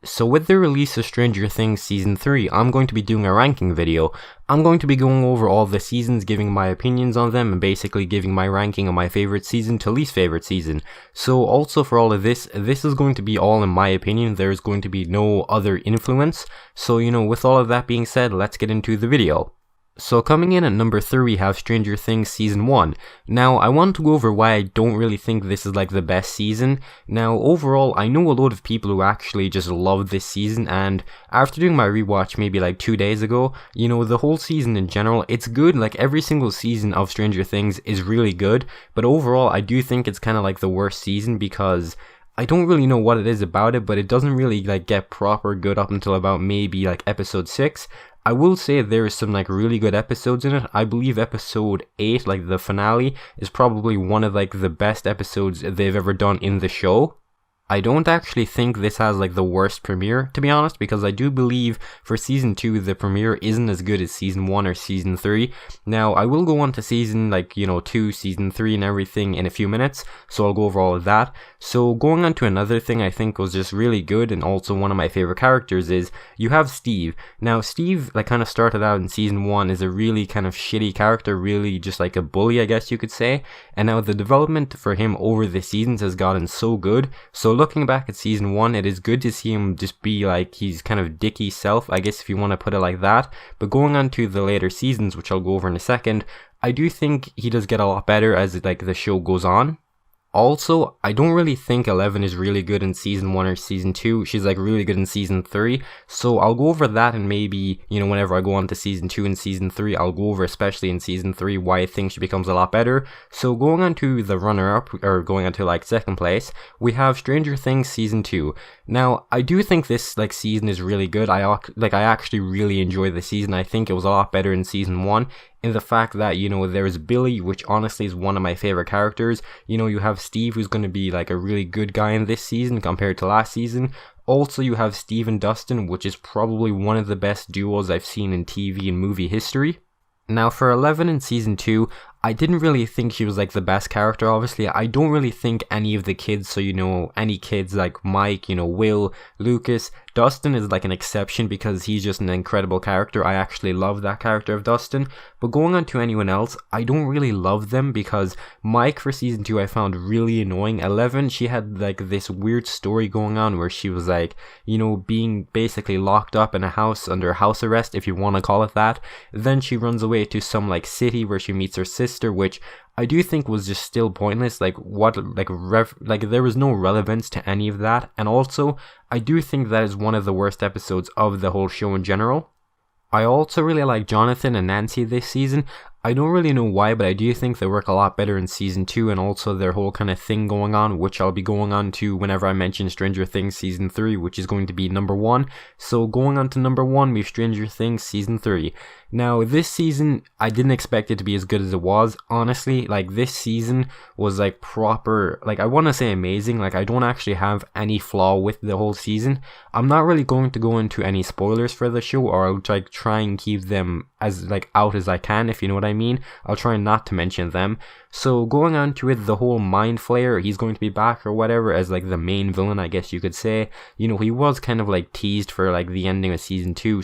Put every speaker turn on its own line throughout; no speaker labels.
So with the release of Stranger Things Season 3, I'm going to be doing a ranking video. I'm going to be going over all the seasons, giving my opinions on them, and basically giving my ranking of my favorite season to least favorite season. So also for all of this is going to be all in my opinion. There's going to be no other influence. So, with all of that being said, let's get into the video. So coming in at number 3 we have Stranger Things Season 1. Now I want to go over why I don't really think this is like the best season. Now overall I know a lot of people who actually just love this season, and after doing my rewatch maybe like 2 days ago, the whole season in general, it's good. Like every single season of Stranger Things is really good, but overall I do think it's kind of like the worst season because I don't really know what it is about it, but it doesn't really like get proper good up until about maybe like episode 6. I will say there is some like really good episodes in it. I believe episode 8, like the finale, is probably one of like the best episodes they've ever done in the show. I don't actually think this has like the worst premiere, to be honest, because I do believe for season 2 the premiere isn't as good as season 1 or season 3. Now I will go on to season 2, season 3 and everything in a few minutes, so I'll go over all of that. So going on to another thing I think was just really good and also one of my favorite characters is you have Steve. Now Steve kind of started out in season 1 as a really kind of shitty character, really just like a bully I guess you could say, and now the development for him over the seasons has gotten so good. So looking back at season 1, it is good to see him just be like he's kind of dicky self, I guess if you want to put it like that. But going on to the later seasons, which I'll go over in a second, I do think he does get a lot better as the show goes on. Also, I don't really think Eleven is really good in season 1 or season 2. She's really good in season 3. So I'll go over that, and maybe, whenever I go on to season 2 and season 3, I'll go over, especially in season 3, why I think she becomes a lot better. So going on to the runner-up, or going on to second place, we have Stranger Things season 2. Now, I do think this season is really good. I actually really enjoy the season. I think it was a lot better in season 1. In the fact that, there's Billy, which honestly is one of my favorite characters. You have Steve, who's going to be a really good guy in this season compared to last season. Also, you have Steve and Dustin, which is probably one of the best duos I've seen in TV and movie history. Now, for 11 in season 2, I didn't really think she was the best character. Obviously, I don't really think any of the kids, so any kids like Mike, Will, Lucas, Dustin is an exception because he's just an incredible character. I actually love that character of Dustin. But going on to anyone else, I don't really love them because Mike for season 2 I found really annoying. 11, she had this weird story going on where she was being basically locked up in a house under house arrest, if you want to call it that. Then she runs away to some city where she meets her sister, which I do think was just still pointless. There was no relevance to any of that, and also I do think that is one of the worst episodes of the whole show in general. I also really like Jonathan and Nancy this season. I don't really know why, but I do think they work a lot better in season 2, and also their whole kind of thing going on, which I'll be going on to whenever I mention Stranger Things season 3, which is going to be number 1. So going on to number 1, we have Stranger Things season 3. Now this season, I didn't expect it to be as good as it was. Honestly, this season was proper, I want to say amazing. I don't actually have any flaw with the whole season. I'm not really going to go into any spoilers for the show, or I'll try and keep them as out as I can, if you know what I mean. I'll try not to mention them. So going on to it, the whole Mind Flayer, he's going to be back or whatever as the main villain, I guess you could say. He was kind of teased for the ending of season 2.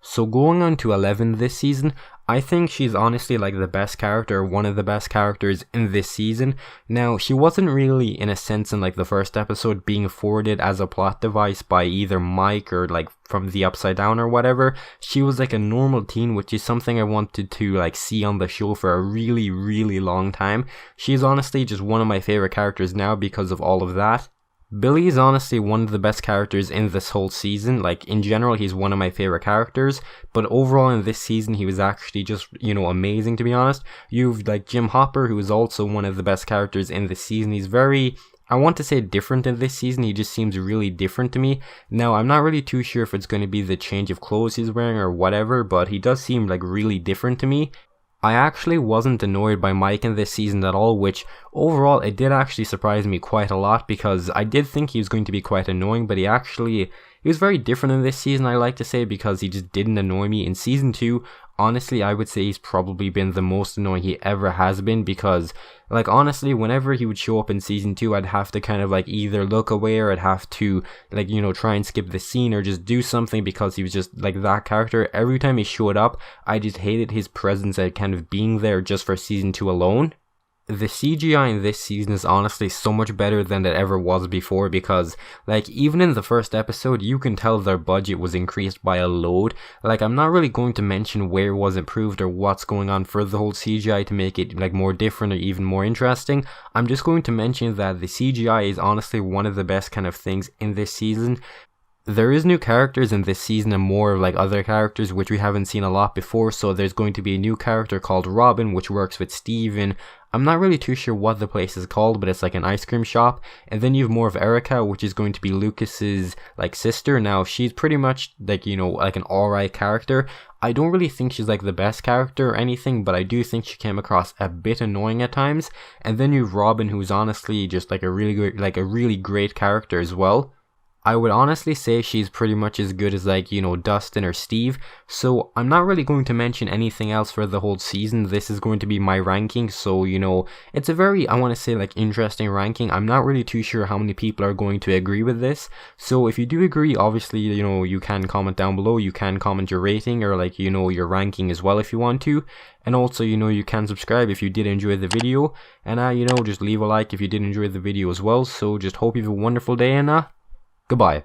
So going on to 11 this season, I think she's honestly the best character, one of the best characters in this season. Now, she wasn't really, in a sense, in the first episode, being forwarded as a plot device by either Mike or from the Upside Down or whatever. She was a normal teen, which is something I wanted to see on the show for a really, really long time. She's honestly just one of my favorite characters now because of all of that. Billy is honestly one of the best characters in this whole season. In general, he's one of my favorite characters, but overall in this season, he was actually just, amazing, to be honest. You've Jim Hopper, who is also one of the best characters in this season. He's very, I want to say, different in this season. He just seems really different to me. Now, I'm not really too sure if it's going to be the change of clothes he's wearing or whatever, but he does seem really different to me. I actually wasn't annoyed by Mike in this season at all, which overall it did actually surprise me quite a lot because I did think he was going to be quite annoying, but he actually He was very different in this season, I like to say, because he just didn't annoy me. In season 2, honestly, I would say he's probably been the most annoying he ever has been, because, like, honestly, whenever he would show up in season 2, I'd have to kind of, like, either look away or I'd have to, like, you know, try and skip the scene or just do something, because he was just, like, that character. Every time he showed up, I just hated his presence at kind of being there just for season 2 alone. The CGI in this season is honestly so much better than it ever was before, because, like, even in the first episode, you can tell their budget was increased by a load. Like, I'm not really going to mention where it was improved or what's going on for the whole CGI to make it, like, more different or even more interesting. I'm just going to mention that the CGI is honestly one of the best kind of things in this season. There is new characters in this season and more like other characters which we haven't seen a lot before. So there's going to be a new character called Robin, which works with Steven. I'm not really too sure what the place is called, but it's like an ice cream shop. And then you have more of Erica, which is going to be Lucas's like sister. Now she's pretty much like, you know, like an alright character. I don't really think she's like the best character or anything, but I do think she came across a bit annoying at times. And then you have Robin, who's honestly just like a really great character as well. I would honestly say she's pretty much as good as, like, you know, Dustin or Steve. So I'm not really going to mention anything else for the whole season. This is going to be my ranking. So, you know, it's a very, I want to say, like, interesting ranking. I'm not really too sure how many people are going to agree with this. So if you do agree, obviously, you know, you can comment down below. You can comment your rating or, like, you know, your ranking as well if you want to. And also, you know, you can subscribe if you did enjoy the video. And, you know, just leave a like if you did enjoy the video as well. So just hope you have a wonderful day, and, goodbye.